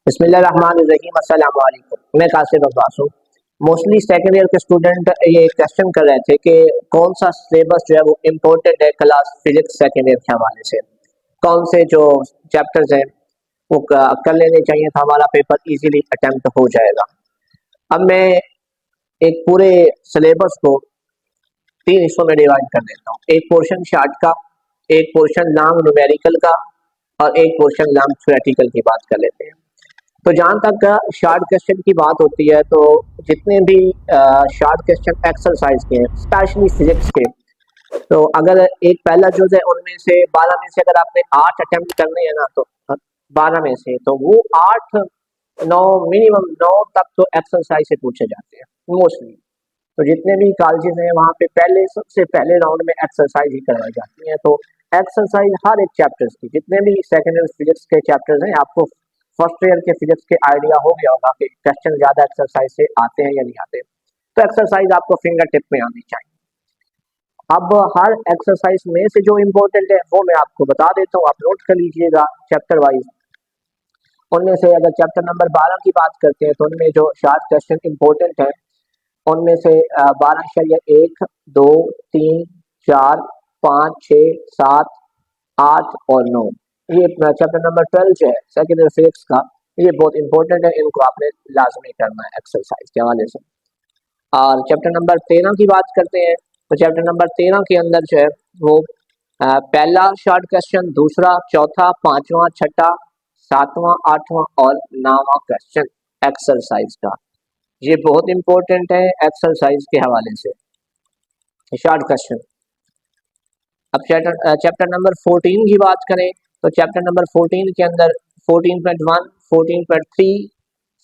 बिस्मिल्लाहिर्रहमानिर्रहीम अस्सलाम वालेकुम। मैं कासिम अब्बास हूँ। मोस्टली सेकेंड ईयर के स्टूडेंट ये क्वेश्चन कर रहे थे कि कौन सा सिलेबस जो है वो इम्पोर्टेंट है क्लास फिजिक्स सेकेंड ईयर के हवाले से, कौन से जो चैप्टर्स हैं वो कर लेने चाहिए था, हमारा पेपर इजीली अटेम्प्ट हो जाएगा। अब मैं एक पूरे सिलेबस को तीन हिस्सों में डिवाइड कर देता हूँ। एक पोर्शन शार्ट का, एक पोर्शन लॉन्ग न्यूमेरिकल का और एक पोर्शन लॉन्ग थ्योरेटिकल की बात कर लेते हैं। तो जहाँ तक शार्ट क्वेश्चन की बात होती है तो जितने भी शार्ट क्वेश्चन एक्सरसाइज के हैं स्पेशली फिजिक्स के, तो अगर एक पहला जुज है उनमें से 12 में से अगर आपने 8 अटेम्प्ट करने हैं ना, तो 12 में से तो वो 8 9 मिनिमम 9 तक तो एक्सरसाइज से पूछे जाते हैं मोस्टली। तो जितने भी कॉलेजेस हैं वहाँ पे पहले सबसे पहले राउंड में एक्सरसाइज ही करवाई जाती है। तो एक्सरसाइज हर एक चैप्टर्स की, जितने भी सेकेंड ईयर फिजिक्स के चैप्टर्स हैं, आपको फर्स्ट ईयर के फिजिक्स के आइडिया हो गया होगा कि क्वेश्चन ज्यादा एक्सरसाइज से आते हैं या नहीं आते। तो एक्सरसाइज आपको फिंगर टिप में आनी चाहिए। अब हर एक्सरसाइज में से जो इम्पोर्टेंट है वो मैं आपको बता देता हूँ, आप नोट कर लीजिएगा चैप्टर वाइज। उनमें से अगर चैप्टर नंबर 12 की बात करते हैं तो उनमें जो शार्ट क्वेश्चन इम्पोर्टेंट है उनमें से 12 2 3 4 5 6 7 8 और 9, ये चैप्टर नंबर 12 जो है सेकेंड ईयर फिजिक्स का, ये बहुत इंपॉर्टेंट है, इनको आपने लाजमी करना है एक्सरसाइज के हवाले से। और चैप्टर नंबर 13 की बात करते हैं तो चैप्टर नंबर 13 के अंदर जो है वो पहला शॉर्ट क्वेश्चन, दूसरा, चौथा, पांचवा, छठा, सातवां, आठवां और 9वां क्वेश्चन एक्सरसाइज का, ये बहुत इंपॉर्टेंट है एक्सरसाइज के हवाले से शॉर्ट क्वेश्चन। अब चैप्टर नंबर 14 की बात करें तो चैप्टर नंबर 14 के अंदर 14.1 14.3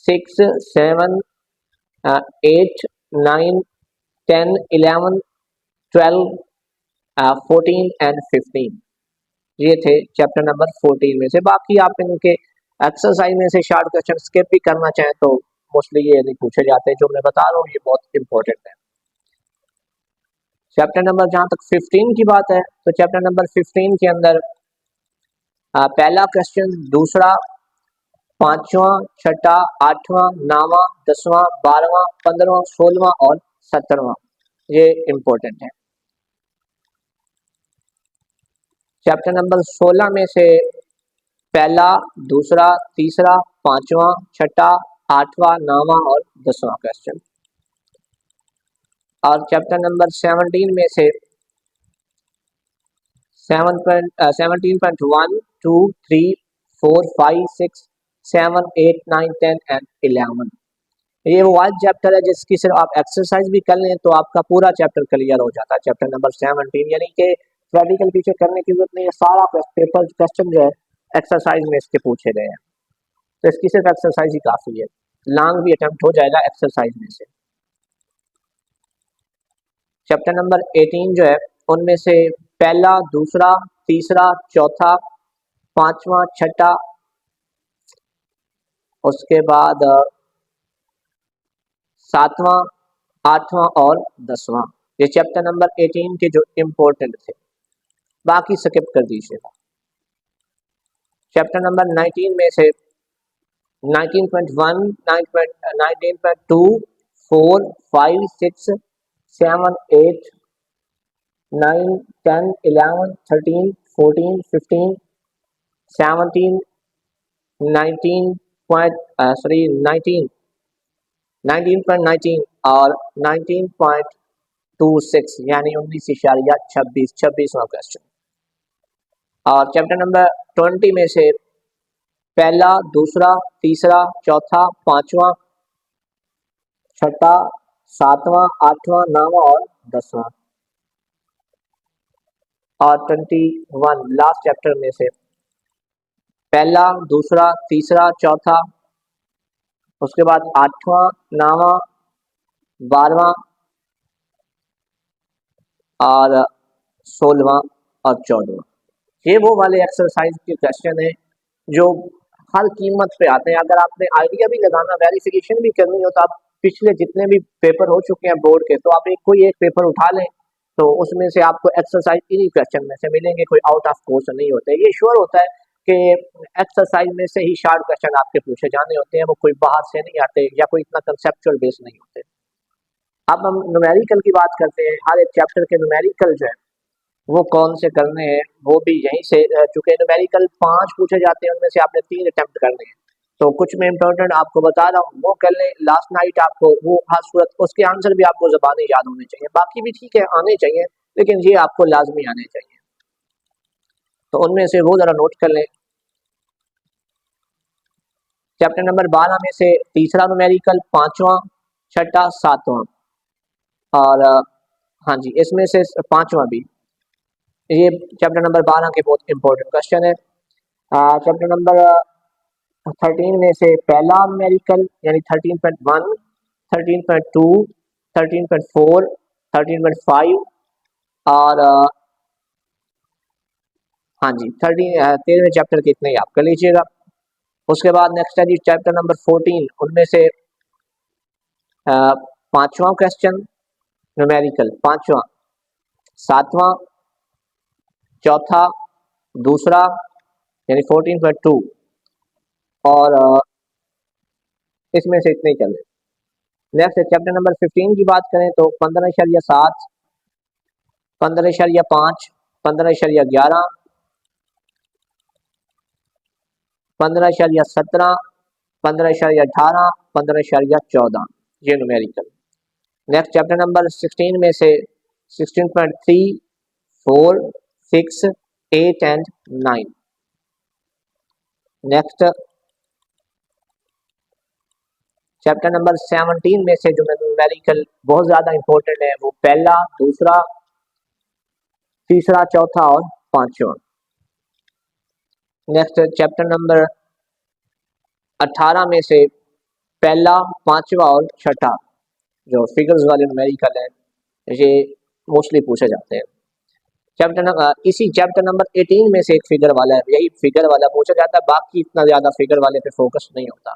6 7 8 9 10 11 12 14 एंड 15, ये थे चैप्टर नंबर 14 में से। बाकी आप इनके एक्सरसाइज में से शॉर्ट क्वेश्चन स्किप भी करना चाहें तो मोस्टली ये नहीं पूछे जाते, जो मैं बता रहा हूँ ये बहुत इंपॉर्टेंट है। चैप्टर नंबर जहाँ तक 15 की बात है तो चैप्टर नंबर 15 के अंदर पहला क्वेश्चन, दूसरा, पांचवा, छठा, आठवां, 9वां, 10वां, 12वां, 15वां, 16वां और 17वां, ये इंपॉर्टेंट है। चैप्टर नंबर 16 में से पहला, दूसरा, तीसरा, पांचवा, छठा, आठवां, 9वां और 10वां क्वेश्चन। और चैप्टर नंबर 17 में से 17.1 2 3 4 5 6 7 8 9 10 एंड 11, ये वो वाइज चैप्टर है जिसकी सिर्फ आप एक्सरसाइज भी कर लें तो आपका पूरा चैप्टर क्लियर हो जाता है। चैप्टर नंबर 17 यानी कि प्रैक्टिकल पीछे करने की जरूरत नहीं है, सारा पेपर क्वेश्चन जो है एक्सरसाइज में इसके पूछे गए हैं, तो इसकी सिर्फ एक्सरसाइज ही काफी है, लॉन्ग भी अटेम्प्ट हो जाएगा एक्सरसाइज में से। चैप्टर नंबर 18 जो है उनमें से पहला, दूसरा, तीसरा, चौथा, पांचवा, छठा, उसके बाद सातवां, आठवां और 10वां, ये चैप्टर नंबर 18 के जो इम्पोर्टेंट थे, बाकी स्किप कर दीजिएगा। चैप्टर नंबर 19 में से 19.1 19.2 4 5 6 7 8 9 10 11 13 14 15 17 19 19.19 और 19.26 यानी 19.26 26वां क्वेश्चन। और चैप्टर नंबर 20 में से पहला, दूसरा, तीसरा, चौथा, पांचवा, छठा, सातवां, आठवां, 9वां और 10वां। और 21 लास्ट चैप्टर में से पहला, दूसरा, तीसरा, चौथा, उसके बाद 8वां, 9वां, 12वां और 16वां और 14वां, ये वो वाले एक्सरसाइज के क्वेश्चन है जो हर कीमत पे आते हैं। अगर आपने आइडिया भी लगाना, वेरिफिकेशन भी करनी हो, तो आप पिछले जितने भी पेपर हो चुके हैं बोर्ड के, तो आप कोई एक पेपर उठा लें तो उसमें से आपको एक्सरसाइज इन्हीं क्वेश्चन में से मिलेंगे, कोई आउट ऑफ कोर्स नहीं होते। ये श्योर होता है कि एक्सरसाइज में से ही शार्ट क्वेश्चन आपके पूछे जाने होते हैं, वो कोई बाहर से नहीं आते या कोई इतना कंसेप्चुअल बेस नहीं होते। अब हम न्यूमेरिकल की बात करते हैं। हर एक चैप्टर के न्यूमेरिकल जो है वो कौन से करने हैं, वो भी यहीं से, चूंकि न्यूमेरिकल 5 पूछे जाते हैं, उनमें से आपने 3 अटेम्प्ट करने हैं, तो कुछ में इम्पोर्टेंट आपको बता रहा हूँ वो कर लें लास्ट नाइट। आपको वो हर सूरत उसके आंसर भी आपको ज़बानी याद होने चाहिए, बाकी भी ठीक है आने चाहिए, लेकिन ये आपको लाजमी आने चाहिए। तो उनमें से वो ज़रा नोट कर लें। चैप्टर नंबर 12 में से तीसरा न्यूमेरिकल, 5वां, 6ठा, 7वां, और हाँ जी इसमें से 5वां भी। ये चैप्टर नंबर 12 के बहुत इंपॉर्टेंट क्वेश्चन है। चैप्टर नंबर 13 में से पहला न्यूमेरिकल यानी 13.1, 13.2, 13.4, 13.5 और हाँ जी 13वें चैप्टर के इतने ही आप कर लीजिएगा। उसके बाद नेक्स्ट है जी चैप्टर नंबर 14, उनमें से 5वां क्वेश्चन न्यूमेरिकल, 5वां, 7वां, चौथा, दूसरा यानी 14.2 और इसमें से इतने ही कर लें। नेक्स्ट चैप्टर नंबर 15 की बात करें तो 15.7, 15.5, 15.11, 15.17, 15.18, 15.14 ये न्यूमेरिकल। नेक्स्ट चैप्टर नंबर 16 में से 16.3, 4, 6, 8 एंड 9। नेक्स्ट चैप्टर नंबर 17 में से जो न्यूमेरिकल बहुत ज़्यादा इंपॉर्टेंट है वो पहला, दूसरा, तीसरा, चौथा और 5वां। नेक्स्ट चैप्टर नंबर 18 में से पहला, 5वां और 6ठा जो फिगर्स वाले न्यूमेरिकल हैं ये मोस्टली पूछे जाते हैं। इसी चैप्टर नंबर 18 में से एक फिगर वाला है, यही फिगर वाला पूछा जाता है, बाकी इतना ज़्यादा फिगर वाले पे फोकस नहीं होता।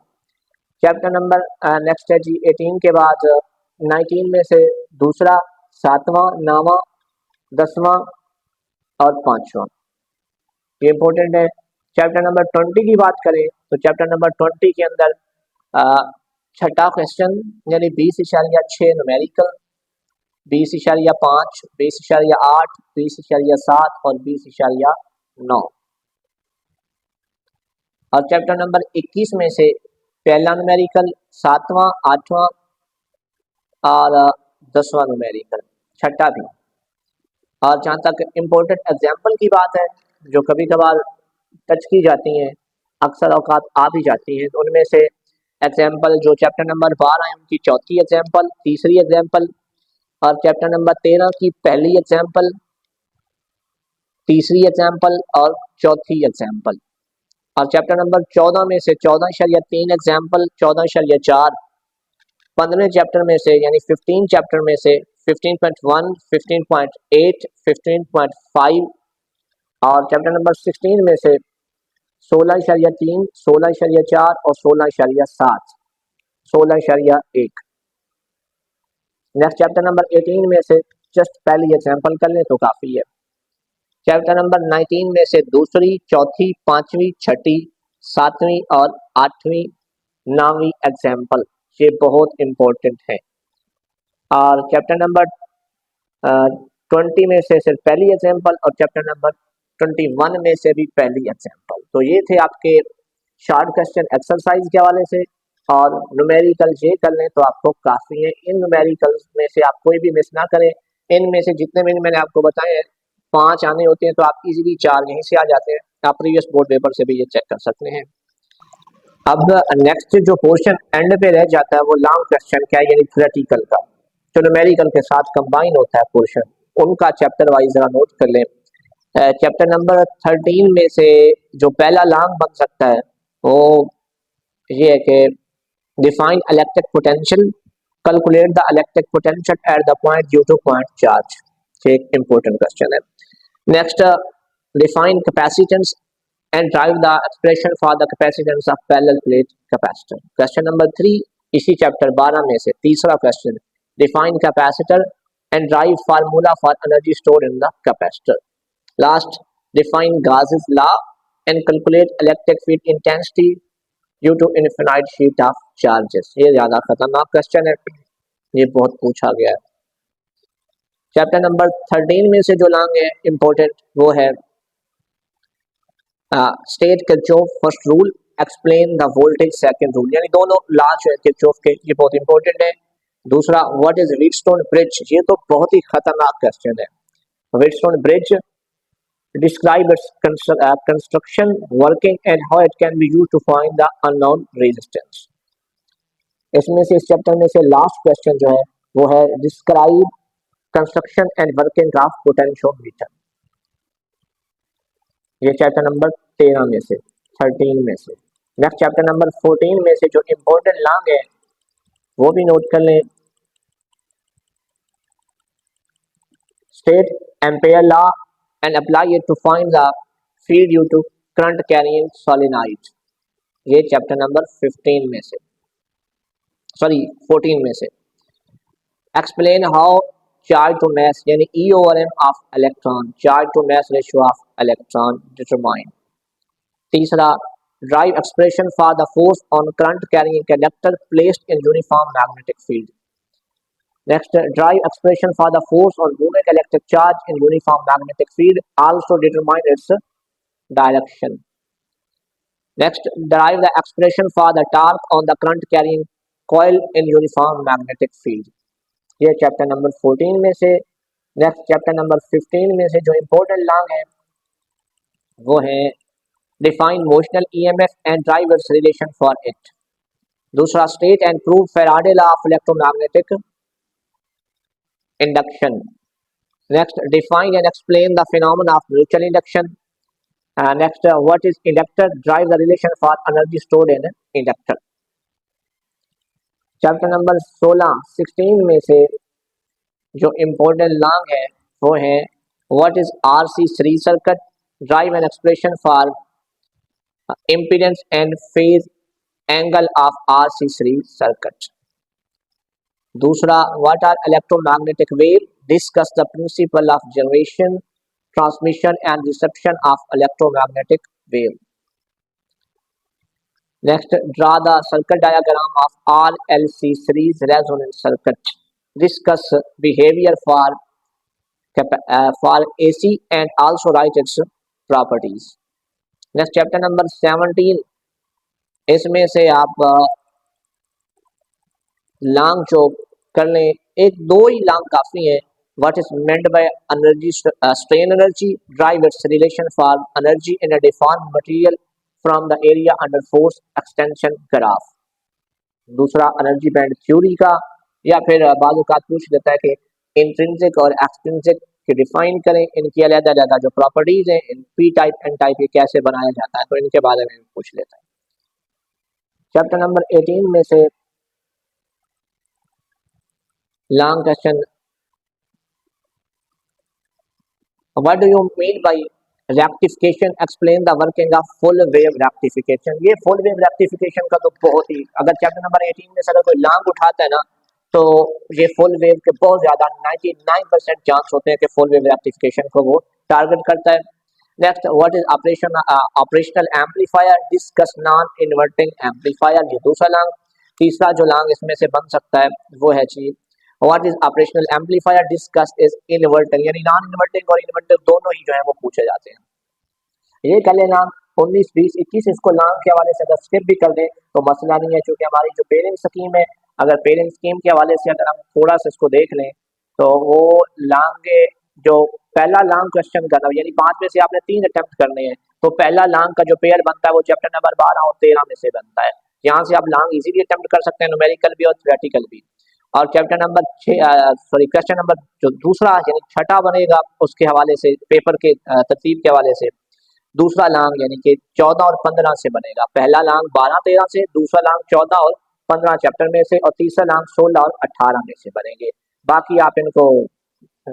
चैप्टर नंबर नेक्स्ट है जी 18 के बाद 19 में से दूसरा, 7वां, 9वां, 10वां और 5वां ये इंपॉर्टेंट है। चैप्टर नंबर 20 की बात करें तो चैप्टर नंबर 20 के अंदर 6ठा क्वेश्चन यानी 20.6 न्यूमेरिकल, 20.5, 20.8, 20.7 और 20.9। और चैप्टर नंबर 21 में से पहला न्यूमेरिकल, 7वां, 8वां और 10वां न्यूमेरिकल, 6ठा भी। और जहाँ तक इम्पोर्टेंट एग्जाम्पल की बात है जो कभी कभार टच की जाती हैं, अक्सर औकात आ भी जाती हैं, तो उनमें से एग्जाम्पल जो चैप्टर नंबर 12 है उनकी चौथी एग्जाम्पल, तीसरी एग्जाम्पल, और चैप्टर नंबर 13 की पहली एग्जाम्पल, तीसरी एग्जाम्पल और चौथी एग्जाम्पल। और चैप्टर नंबर 14 में से 14.3 एग्जाम्पल, 14.4, 15 चैप्टर में से यानी 15 चैप्टर में से 15.1, 15.8, 15.5 और चैप्टर नंबर 16 में से 16.3, 16.4 और 16.7, 16.1। नेक्स्ट चैप्टर नंबर 18 में से जस्ट पहली एग्जाम्पल कर लें तो काफ़ी है। चैप्टर नंबर 19 में से दूसरी, चौथी, 5वीं, 6ठी, 7वीं और 8वीं, 9वीं एग्जाम्पल ये बहुत इम्पोर्टेंट है। और चैप्टर नंबर 20 में से सिर्फ पहली एग्जाम्पल और चैप्टर नंबर 21 में से भी पहली एग्जाम्पल। तो ये थे आपके शॉर्ट क्वेश्चन एक्सरसाइज के हवाले से। और न्यूमेरिकल ये कर लें तो आपको काफ़ी है। इन न्यूमेरिकल्स में से आप कोई भी मिस ना करें। इनमें से जितने भी मैंने आपको बताए हैं 5 आने होते हैं तो आप इजीली 4 यहीं से आ जाते हैं। आप प्रीवियस बोर्ड पेपर से भी ये चेक कर सकते हैं। अब नेक्स्ट जो पोर्शन एंड पे रह जाता है वो लॉन्ग क्वेश्चन क्या है यानी थ्योरेटिकल का, जो न्यूमेरिकल के साथ कंबाइन होता है पोर्शन, उनका चैप्टर वाइज जरा नोट कर लें। चैप्टर नंबर 13 में से जो पहला लॉन्ग बन सकता है वो ये है कि define electric potential, calculate the electric potential at the point due two point charge, ये एक इंपॉर्टेंट क्वेश्चन है। Next define capacitance and drive the expression for the capacitance of parallel plate capacitor. Question number 3 इसी chapter 12 में से तीसरा question, define capacitor and drive formula for energy stored in the capacitor. Last, define Gauss's law and calculate electric field intensity due to infinite sheet of charges। ये ज्यादा खतरनाक question है, ये बहुत पूछा गया है। चैप्टर नंबर 13 में से जो लॉन्ग है इंपॉर्टेंट वो है state Kirchhoff first rule, explain the voltage second rule, यानी दोनों लॉ जो है किरचॉफ के, ये बहुत इंपॉर्टेंट है। दूसरा व्हाट इज व्हीटस्टोन ब्रिज, ये तो बहुत ही खतरनाक क्वेश्चन है। Wheatstone bridge, describe its construction, working and how it can be used to find the unknown resistance. इसमें से इस चैप्टर में से लास्ट क्वेश्चन जो है वो है describe construction and working of potentiometer. ये चैप्टर नंबर 13 में से 13 में से। नेक्स्ट चैप्टर नंबर 14 में से जो इम्पोर्टेंट लॉन्ग है वो भी नोट कर लें। State Ampere law and apply it to find the field due to current carrying solenoid. ये चैप्टर नंबर 15 में से, सॉरी 14 में से। Explain how charge to mass यानी e over m of electron, charge to mass ratio of electron determine. तीसरा derive expression for the force on current carrying conductor placed in uniform magnetic field. Next derive expression for the force on moving electric charge in uniform magnetic field, also determine its direction. Next derive the expression for the torque on the current carrying coil in uniform magnetic field। ये chapter number 14 में से। Next chapter number 15 में से जो important long है वो है define motional EMF and derive its relation for it. दूसरा state and prove Faraday law of electromagnetic induction. Next define and explain the phenomena of mutual induction. Next what is inductor, derive the relation for energy stored in inductor. Chapter number 16 में से जो important long है वो है what is RC series circuit, derive an expression for impedance and phase angle of RC series circuit. दूसरा what are electromagnetic wave, discuss the principle of generation, transmission and reception of electromagnetic wave. Next, draw the circuit diagram of RLC series resonance circuit. Discuss behavior for AC and also write its properties. Next, chapter number 17. इसमें से आप long जो कर लें, एक दो ही long काफी है। What is meant by energy, strain energy, drive its relation for energy in a deformed material from the area under force extension graph। दूसरा एनर्जी बैंड थ्योरी का, या फिर बाजू का पूछ लेता है कि इंट्रिंसिक और एक्सट्रिंसिक के डिफाइन करें, इनकी अलग अलग जो प्रॉपर्टीज हैं, in P type N type ये कैसे बनाया जाता है, तो इनके बारे में पूछ लेता है। चैप्टर नंबर 18 में से long question, what do you mean by rectification, explain the working of full wave rectification. ये फुल वेव रेक्टिफिकेशन का तो बहुत ही, अगर चैप्टर नंबर 18 में से अगर कोई लॉन्ग उठाता है ना तो ये फुल वेव के बहुत ज्यादा 99% चांस होते हैं कि फुल वेव रेक्टिफिकेशन को वो टारगेट करता है। Next what is operational amplifier, discuss non inverting amplifier, ये दूसरा लॉन्ग। तीसरा जो लॉन्ग इसमें से बन सकता है वो है जी what is operational amplifier, discuss is inverting, यानी नॉन इन्वर्टिंग और इन्वर्टिंग दोनों ही जो है वो पूछे जाते हैं। ये कर लेना 19, 20, 21, इसको लॉन्ग के हवाले से अगर स्किप भी कर दें तो मसला नहीं है, क्योंकि हमारी जो पेरेंट स्कीम है, अगर पेरेंट स्कीम के हवाले से अगर हम थोड़ा सा इसको देख लें तो वो लॉन्ग जो पहला लॉन्ग क्वेश्चन करना, यानी 5 में से आपने 3 अटेम्प्ट करने हैं, तो पहला लॉन्ग का जो पेयर बनता है वो चैप्टर नंबर 12 और 13 में से बनता है। यहाँ से आप लॉन्ग इजीली अटेम्प्ट कर सकते हैं, न्यूमेरिकल भी और थ्योरेटिकल भी। और चैप्टर नंबर 6 क्वेश्चन नंबर जो दूसरा यानी छठा बनेगा उसके हवाले से, पेपर के तरतीब के हवाले से दूसरा लॉन्ग यानी कि 14 और 15 से बनेगा। पहला लॉन्ग 12, 13 से, दूसरा लॉन्ग 14 और 15 चैप्टर में से, और तीसरा लॉन्ग 16 और 18 में से बनेंगे। बाकी आप इनको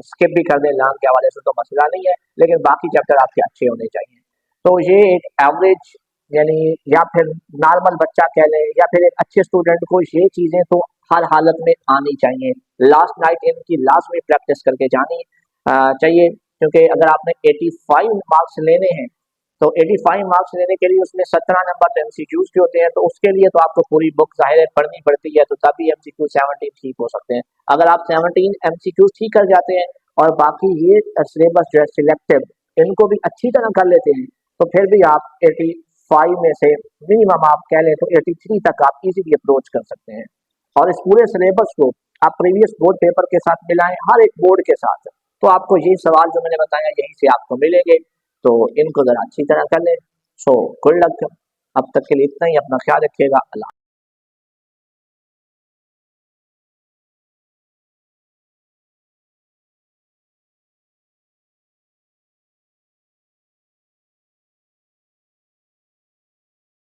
स्किप भी कर दें लॉन्ग के हवाले से तो मसला नहीं है, लेकिन बाकी चैप्टर आपके अच्छे होने चाहिए। तो ये एक एवरेज यानी या फिर नॉर्मल बच्चा कह लें या फिर एक अच्छे स्टूडेंट को ये चीजें तो हर हालत में आनी चाहिए। लास्ट नाइट इनकी लास्ट में प्रैक्टिस करके जानी चाहिए, क्योंकि अगर आपने 85 मार्क्स लेने हैं तो 85 मार्क्स लेने के लिए उसमें 17 नंबर तो एमसीक्यूज के होते हैं, तो उसके लिए तो आपको पूरी बुक जाहिर है पढ़नी पड़ती है, तो तभी एमसीक्यू 17 ठीक हो सकते हैं। अगर आप 17 एमसीक्यूज ठीक कर जाते हैं और बाकी ये सिलेबस जो है सिलेक्टिव इनको भी अच्छी तरह कर लेते हैं, तो फिर भी आप 85 में से मिनिमम आप कह लें तो 83 तक आप इजीली अप्रोच कर सकते हैं। और इस पूरे सिलेबस को आप प्रीवियस बोर्ड पेपर के साथ मिलाएं, हर एक बोर्ड के साथ, तो आपको यही सवाल जो मैंने बताया यहीं से आपको मिलेंगे। तो इनको जरा अच्छी तरह कर लें। So good luck. अब तक के लिए इतना ही, अपना ख्याल रखिएगा। अल्लाह।